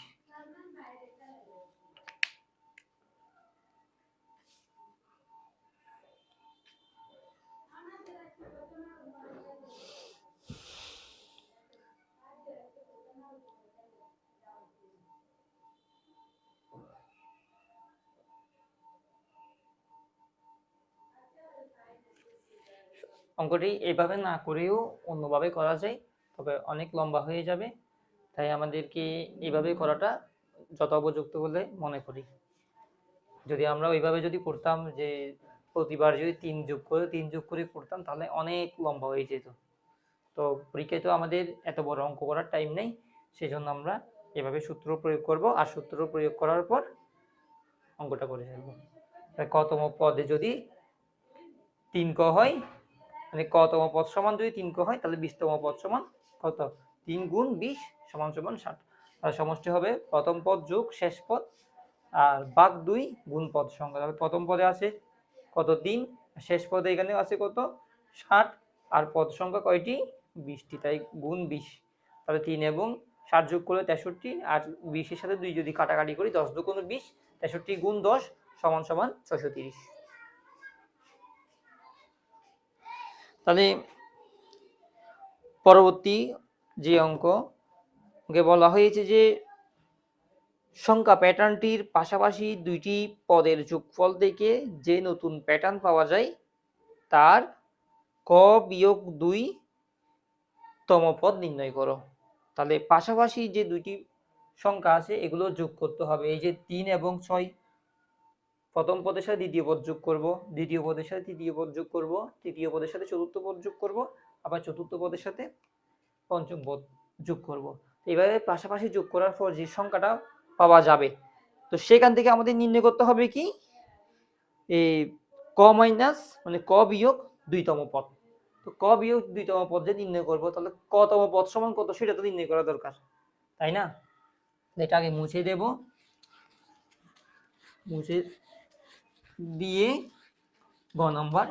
অঙ্কটি এভাবে না করেও অন্যভাবে করা যায়, তবে অনেক লম্বা হয়ে যাবে, তাই আমাদেরকে এইভাবে করাটা যথোপযুক্ত বলে মনে করি। যদি আমরা ওইভাবে যদি করতাম যে প্রতিবার যদি 3 যোগ করে করতাম তাহলে অনেক লম্বা হয়ে যেত। তো পরীক্ষায় তো আমাদের এত বড় অঙ্ক করার টাইম নেই, সেই জন্য আমরা এভাবে সূত্র প্রয়োগ করব, আর সূত্র প্রয়োগ করার পর অঙ্কটা করে ফেলবো। কতম পদে যদি 3 ক হয়, মানে কতম পদ সমান যদি 3 ক হয়, তাহলে 20তম পদ সমান কত 3 গুণ 20 সমান সমান 60। তাহলে সমষ্টি হবে প্রথম পদ যোগ শেষ পদ আর ভাগ 2 গুণ পদ সংখ্যা। তাহলে প্রথম পদে আছে কত 3, শেষ পদে এখানে আছে কত 60, আর পদ সংখ্যা কয়টি 20টি, তাই গুণ 20। তাহলে 3 এবং 7 যোগ করলে 63, আর 20-এর সাথে 2 যদি কাটাকাটি করি 10 2 20, 63 গুণ 10 সমান সমান 630। তাহলে পরবর্তী যে অঙ্কে বলা হয়েছে যে সংখ্যা প্যাটার্নটির পাশাপাশি দুইটি পদের যোগফল থেকে যে নতুন প্যাটার্ন পাওয়া যায় তার ক-2 তম পদ নির্ণয় করো। তাহলে পাশাপাশি যে দুইটি সংখ্যা আছে এগুলো যোগ করতে হবে। এই যে 3 এবং 6, প্রথম পদের সাথে দ্বিতীয় পদ যোগ করব, দ্বিতীয় পদের সাথে তৃতীয় পদ যোগ করব, তৃতীয় পদের সাথে চতুর্থ পদ যোগ করব, আবার চতুর্থ পদের সাথে পঞ্চম পদ যোগ করব। এইভাবে পাশাপাশি যোগ করার পর যে সংখ্যাটা পাওয়া যাবে, তো সেখান থেকে আমাদের নির্ণয় করতে হবে কি এই ক মাইনাস মানে ক বিয়োগ 2তম পদ। তো ক বিয়োগ 2তম পদ যে নির্ণয় করব, তাহলে কতম পদ সমান কত সেটা তো নির্ণয় করা দরকার, তাই না? এটা আগে মুছে দেব, মুছে দিয়ে গ নম্বর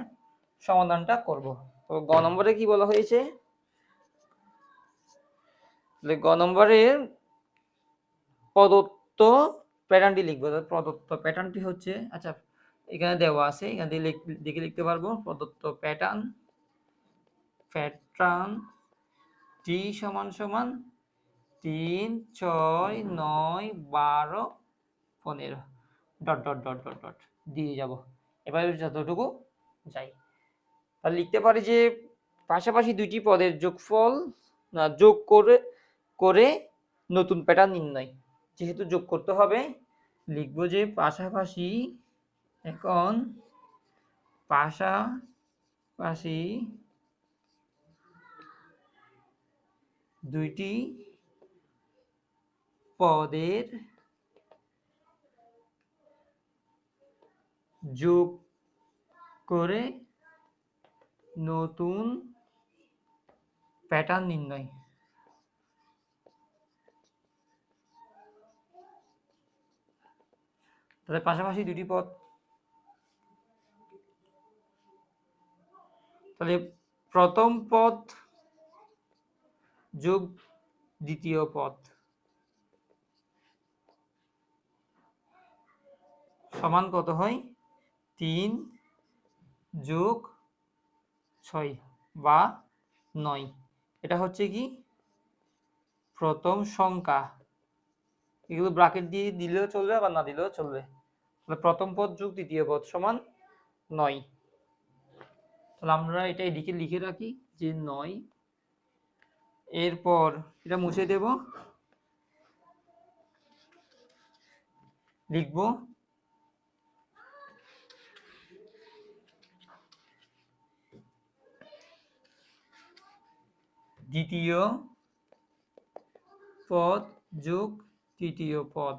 সমাধানটা করব। তো গ নম্বরে কি বলা হয়েছে, গ নম্বরের প্রদত্ত প্যাটার্নটি লিখবো। প্রদত্ত প্যাটার্নটি হচ্ছে, আচ্ছা এখানে দেওয়া আছে, এখান থেকে দেখে লিখতে পারবো। প্রদত্ত প্যাটার্নটি সমান সমান 3 6 9 12 15 dot dot dot dot dot দিয়ে যাব। এবার যতটুকু যাই তাহলে লিখতে পারি যে পাশাপাশি দুইটি পদের যোগফল যোগ করে নতুন প্যাটার্ন নির্ণয়। যেহেতু যোগ করতে হবে, লিখবো যে পাশাপাশি, এখন পাশাপাশি দুইটি পদের যোগ করে নতুন প্যাটার্ন নির্ণয়। তাহলে পাশাপাশি দুটি পদ, তাহলে প্রথম পদ যোগ দ্বিতীয় পদ সমান কত হয়, 3 যোগ 6 বা 9। এটা হচ্ছে কি প্রথম সংখ্যা, এগুলো ব্র্যাকেট দিয়ে দিলেও চলবে আবার না দিলেও চলবে। তাহলে প্রথম পদ যোগ দ্বিতীয় পদ সমান 9। তাহলে আমরা এটা এদিকে লিখে রাখি যে 9। এরপর এটা মুছে দেব, লিখব দ্বিতীয় পদ যোগ তৃতীয় পদ,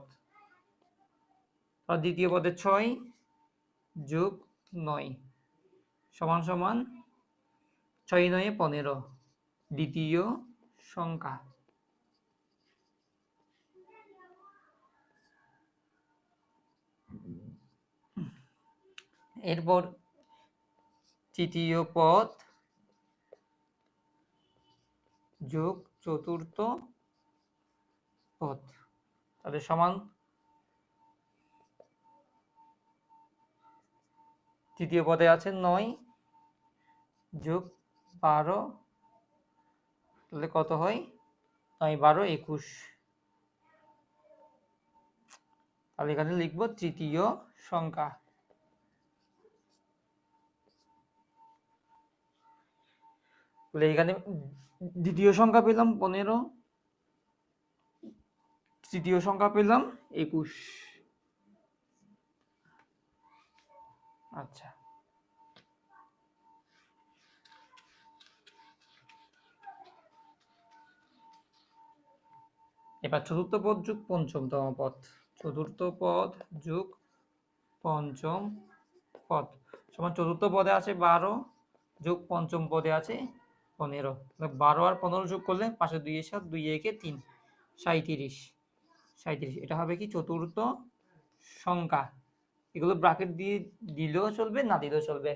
আর দ্বিতীয় পদে 6 যোগ 9 সমান সমান 6 9 15 দ্বিতীয় সংখ্যা। এরপর তৃতীয় পদ যোগ চতুর্থ পদ, তাদের সমান তৃতীয় পদে আছে 9 যোগ 12, তাহলে কত হয় 9 12 21। তাহলে এখানে লিখব তৃতীয় সংখ্যা। তাহলে এখানে দ্বিতীয় সংখ্যা পেলাম 15, তৃতীয় সংখ্যা পেলাম 21। আচ্ছা, এবার চতুর্থ পদ যোগ পঞ্চমতম পদ, চতুর্থ পদ যোগ পঞ্চম পদ সমান চতুর্থ পদে আছে 12 যোগ পঞ্চম পদে আছে 15। 12 আর 15 যোগ করলে পাশে 2 এর সাথে 2 একে 3 37। এটা হবে কি চতুর্থ সংখ্যা। এগুলো ব্র্যাকেট দিয়ে দিলেও চলবে না দিলেও চলবে,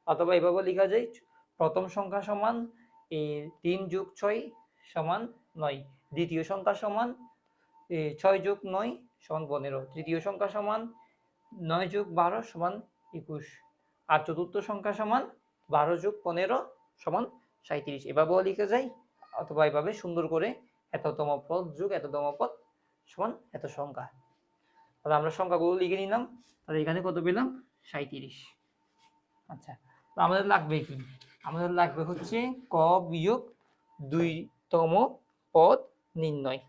অথবা এভাবে লেখা যায় প্রথম সংখ্যা সমান 3 যোগ 6 সমান 9। দ্বিতীয় সংখ্যা সমান 6 যোগ 9 সমান 15, তৃতীয় সংখ্যা সমান 9 যোগ 12 সমান 21, আর চতুর্থ সংখ্যা সমান 12 যোগ 15 সমান 37। এভাবেও লিখে যায়, অথবা এভাবে সুন্দর করে এততম পদ যোগ এততম পদ সমান এত সংখ্যা। তাহলে আমরা সংখ্যাগুলো লিখে নিলাম। তাহলে এখানে কত পেলাম? 37। আচ্ছা, তো আমাদের লাগবে কি? আমাদের লাগবে হচ্ছে ক বিয়োগ 2তম পদ নির্ণয়।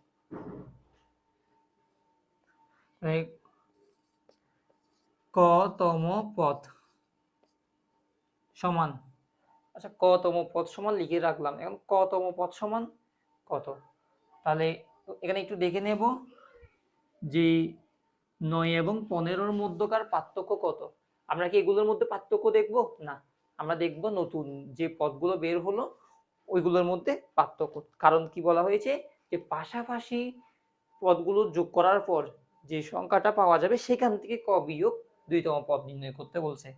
কতম পদ সমান, আচ্ছা কতম পদ সমান লিখে রাখলাম। এখন কতম পদ সমান কত? তাহলে এখানে একটু দেখে নেব যে 9 এবং 15-র মধ্যকার পার্থক্য কত। আমরা কি এগুলোর মধ্যে পার্থক্য দেখব? না, আমরা দেখব নতুন যে পদগুলো বের হলো ওইগুলোর মধ্যে পার্থক্য। কারণ কি বলা হয়েছে যে পাশাপাশি পদগুলো যোগ করার পর যে সংখ্যাটা পাওয়া যাবে সেখান থেকে ক বিয়োগ 2তম পদ নির্ণয় করতে বলছে।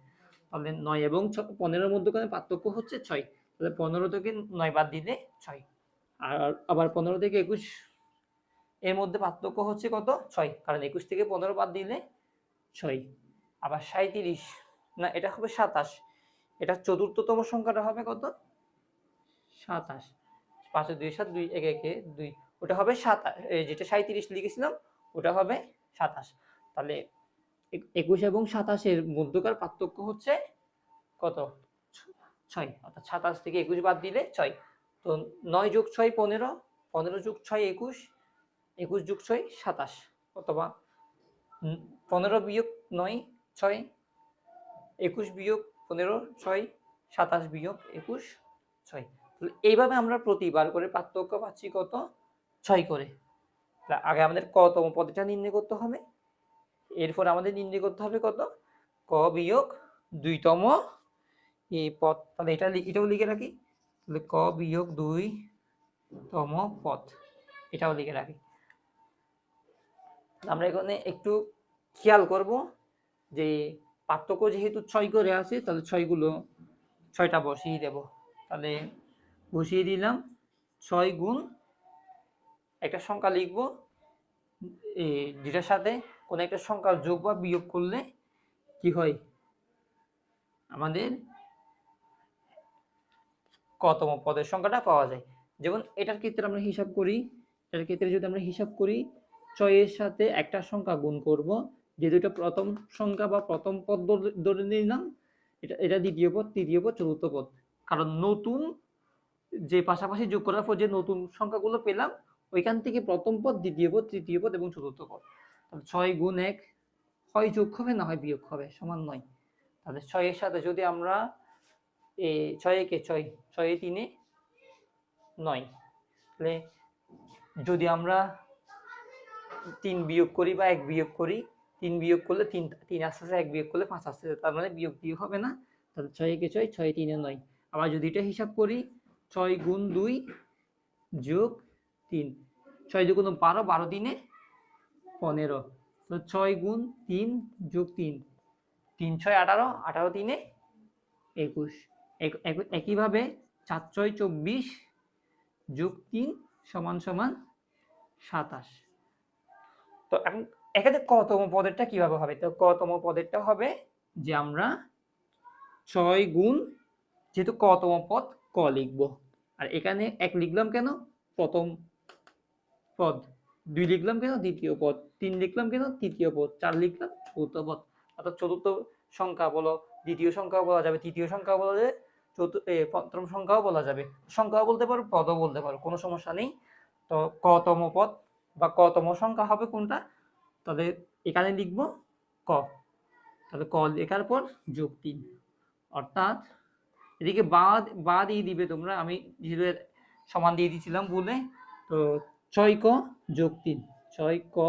তাহলে 9 এবং 15-র মধ্যকার পার্থক্য হচ্ছে 6। তাহলে 15 থেকে 9 বাদ দিলে 6, আর আবার 15 থেকে 21 এর মধ্যে পার্থক্য হচ্ছে কত? 6, কারণ 21 থেকে 15 বাদ দিলে 6। আবার 37 না, এটা হবে 27। এটা চতুর্থতম সংখ্যাটা হবে কত? 27। 5 2 7 2 1 1 2, ওটা হবে 27। যেটা 37 লিখেছিলাম ওটা হবে 27। তাহলে 21 এবং 27 এর মধ্যকার পার্থক্য হচ্ছে কত? 6, অর্থাৎ 27 থেকে 21 বাদ দিলে 6। তো 9 যোগ 6 15, 15 যোগ 6 21, 21 যোগ 6 27, অথবা 15 বিয়োগ 9 6, 21 বিয়োগ 15 6, 27 বিয়োগ 21 6। এইভাবে আমরা প্রতিবার করে পার্থক্য পাচ্ছি কত? 6 করে। আগে আমাদের কতম পদটা নির্ণয় করতে হবে, এরপর আমাদের নির্ণয় করতে হবে কত? ক বিয়োগ 2তম এই পদ। তাহলে এটাও লিখে রাখি। তাহলে ক বিয়োগ 2তম পদ, এটাও লিখে রাখি। আমরা এখানে একটু খেয়াল করব যে পার্থক্য যেহেতু 6 করে আছে, তাহলে 6টা বসিয়ে দেব। তাহলে বসিয়ে দিলাম 6 গুণ একটা সংখ্যা লিখব, যেটার সাথে কোনো একটা সংখ্যা যোগ বা বিয়োগ করলে কি হয়? আমাদের কতম পদের সংখ্যাটা পাওয়া যায়। যেমন এটার ক্ষেত্রে আমরা হিসাব করি, এটার ক্ষেত্রে যদি আমরা হিসাব করি 6 এর সাথে একটা সংখ্যা গুণ করব, যে দুটো প্রথম সংখ্যা বা প্রথম পদ ধরে নিলাম, এটা দ্বিতীয় পদ, তৃতীয় পদ, চতুর্থ পদ। কারণ নতুন যে পাশাপাশি যোগ করার পর যে নতুন সংখ্যাগুলো পেলাম ওইখান থেকে প্রথম পদ, দ্বিতীয় পদ, তৃতীয় পদ এবং চতুর্থ পদ। তাহলে 6 গুণ 1 হয় যোগ হবে না হয় বিয়োগ হবে, সমান 9। তাহলে 6 এর সাথে যদি আমরা 6 একে 6, 6 এ 3 9, তাহলে যদি আমরা 3 বিয়োগ করি বা 1 বিয়োগ করি, 3 বিয়োগ করলে 3 আসতেছে, 1 বিয়োগ করলে 5 আসতেছে, তার মানে বিয়োগ হবে না। তাহলে 6 একে 6, 6 3 9। আবার যদি এটা হিসাব করি 6 গুণ 2 যোগ 3, 6 2 12, 12 3 15। তো 6 গুণ 3 যোগ 3, 3 6 18, 18 3 21। একইভাবে 4 6 24 যোগ 3 সমান সমান 27। তো এখন এখানে কতম পদেরটা কিভাবে হবে? তো কতম পদেরটা হবে যে আমরা 6 গুণ, যেহেতু কতম পদ ক লিখবো, আর এখানে 1 লিখলাম কেন? প্রথম পদ। 2 লিখলাম কেন? দ্বিতীয় পদ। 3 লিখলাম কেন? তৃতীয় পদ। 4 লিখলাম চতুর্থ পদ। অর্থাৎ চতুর্থ সংখ্যা বলো, দ্বিতীয় সংখ্যাও বলা যাবে, তৃতীয় সংখ্যা বলা যাবে, পঞ্চম সংখ্যাও বলা যাবে, সংখ্যাও বলতে পারো, পদও বলতে পারো, কোনো সমস্যা নেই। তো কতম পদ বা কতম সংখ্যা হবে কোনটা? তাহলে এখানে লিখবো ক। তাহলে ক লেখার পর যোগ 3, অর্থাৎ এদিকে বা দিয়ে দিবে তোমরা, আমি যেহেতু সমান দিয়ে দিয়েছিলাম বলে। তো 6 ক যোগ 3, 6 ক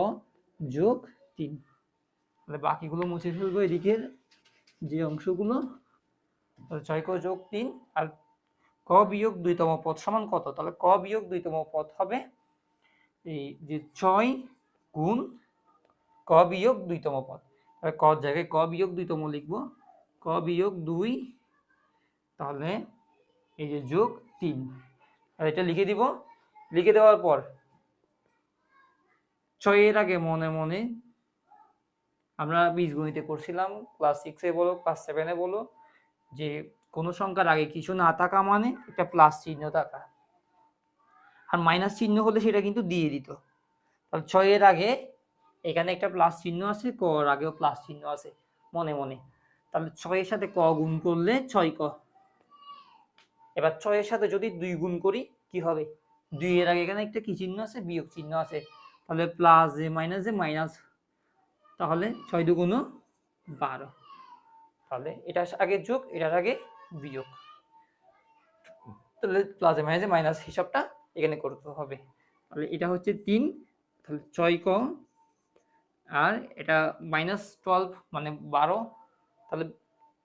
যোগ 3। তাহলে বাকিগুলো মুছে ফেলবো এদিকের যে অংশগুলো। তাহলে 6 ক যোগ 3 আর ক বিয়োগ 2তম পদ সমান কত? তাহলে ক বিয়োগ 2তম পদ হবে এই যে 6 গুণ ক বিয়োগ 2তম পদ। তাহলে ক জায়গায় ক বিয়োগ 2তম লিখবো, ক বিয়োগ 2, তাহলে এই যে যোগ 3, আর এটা লিখে দিব। লিখে দেওয়ার পর ছয়ের আগে মনে মনে আমরা বীজগণিতে করছিলাম, ক্লাস 6-এ বলো ক্লাস 7-এ বলো, যে কোনো সংখ্যার আগে কিছু না থাকা মানে একটা প্লাস চিহ্ন থাকা, আর মাইনাস চিহ্ন হলে সেটা কিন্তু দিয়ে দিত। তাহলে 6-এর আগে এখানে একটা প্লাস চিহ্ন আছে, ক এর আগেও প্লাস চিহ্ন আছে মনে মনে। তাহলে 6-এর সাথে ক গুণ করলে 6ক। এবার 6-এর সাথে যদি 2 গুণ করি কি হবে? 2 এর আগে এখানে একটা কি চিহ্ন আছে? বিয়োগ চিহ্ন আছে। তাহলে প্লাস যে মাইনাস, তাহলে 6 দুগুণ 12। তাহলে এটার আগে যোগ, এটার আগে বিয়োগ, তাহলে প্লাসে মাইনাসে মাইনাস হিসাবটা এখানে করতে হবে। তাহলে এটা হচ্ছে 3, তাহলে 6ক, আর এটা -12 মানে 12। তাহলে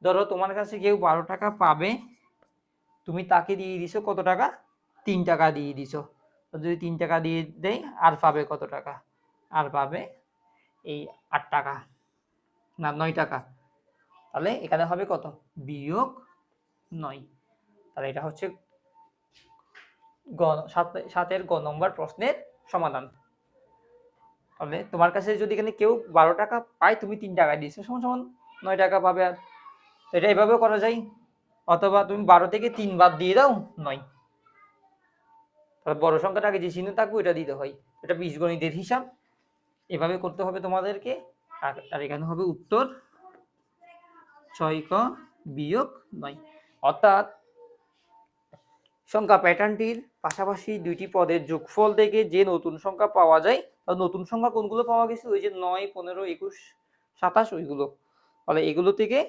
ধরো তোমার কাছে কেউ 12 টাকা পাবে, তুমি তাকে দিয়ে দিছো কত টাকা? 3 টাকা দিয়ে দিছো। তো যদি 3 টাকা দিয়ে দেয়, আর পাবে কত টাকা? আর পাবে এই 8 টাকা, না 9 টাকা। তাহলে এখানে হবে কত? বিয়োগ 9। তাহলে এটা হচ্ছে 7-এর গ নম্বর প্রশ্নের সমাধান। তাহলে তোমার কাছে যদি এখানে কেউ 12 টাকা পায়, তুমি 3 টাকা দিয়েছো, সমান সমান 9 টাকা পাবে। আর এটা এভাবেও করা যায়, অথবা তুমি 12 থেকে 3 বাদ দিয়ে দাও 9। তাহলে বড় সংখ্যাটা আগে যে চিহ্ন থাকবে ওটা দিতে হয়। এটা বীজগণিতের হিসাব, এভাবে করতে হবে তোমাদেরকে। আর এখানে হবে উত্তর 6ক বিয়োগ 9। অর্থাৎ সংখ্যা প্যাটার্নটির পাশাপাশি দুইটি পদের যোগফল থেকে যে নতুন সংখ্যা পাওয়া যায়, নতুন সংখ্যা কোনগুলো পাওয়া গেছে? ওই যে 9, 15, 21, 27 ওইগুলো। তাহলে এগুলো থেকে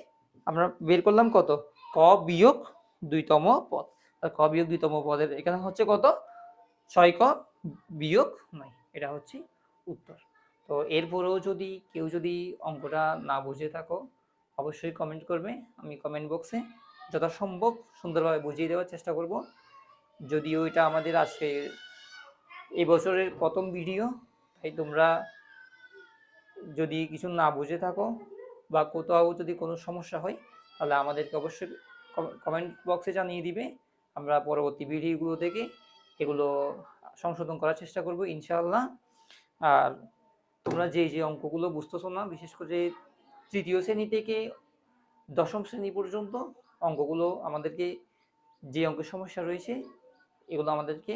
আমরা বের করলাম কত? ক বিয়োগ 2তম পদ। আর ক বিয়োগ 2তম পদের এখানে হচ্ছে কত? 6ক বিয়োগ 9। এটা হচ্ছে উত্তর। তো এরপরেও যদি কেউ অঙ্কটা না বুঝে থাকো, অবশ্যই কমেন্ট করবে। আমি কমেন্ট বক্সে যথাসম্ভব সুন্দরভাবে বুঝিয়ে দেওয়ার চেষ্টা করব। যদিও এটা আমাদের আজকে এই বছরের প্রথম ভিডিও, তাই তোমরা যদি কিছু না বুঝে থাকো বা কোথাও যদি কোনো সমস্যা হয়, তাহলে আমাদেরকে অবশ্যই কমেন্ট বক্সে জানিয়ে দিবে। আমরা পরবর্তী ভিডিওগুলো থেকে এগুলো সংশোধন করার চেষ্টা করব ইনশাআল্লাহ। আর তোমরা যে অঙ্কগুলো বুঝতেছো না, বিশেষ করে তৃতীয় শ্রেণী থেকে দশম শ্রেণী পর্যন্ত অঙ্কগুলো, আমাদেরকে যে অঙ্কের সমস্যা রয়েছে এগুলো আমাদেরকে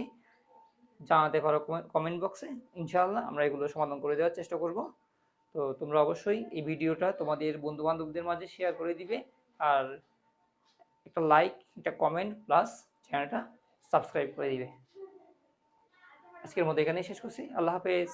জানাতে পারো কমেন্ট বক্সে। ইনশাআল্লাহ আমরা এগুলো সমাধান করে দেওয়ার চেষ্টা করব। তো তোমরা অবশ্যই এই ভিডিওটা তোমাদের বন্ধু বান্ধবদের মাঝে শেয়ার করে দিবে, আর একটা লাইক, একটা কমেন্ট প্লাস চ্যানেলটা সাবস্ক্রাইব করে দিবে। আজকের মতো এখানেই শেষ করছি। আল্লাহ হাফেজ।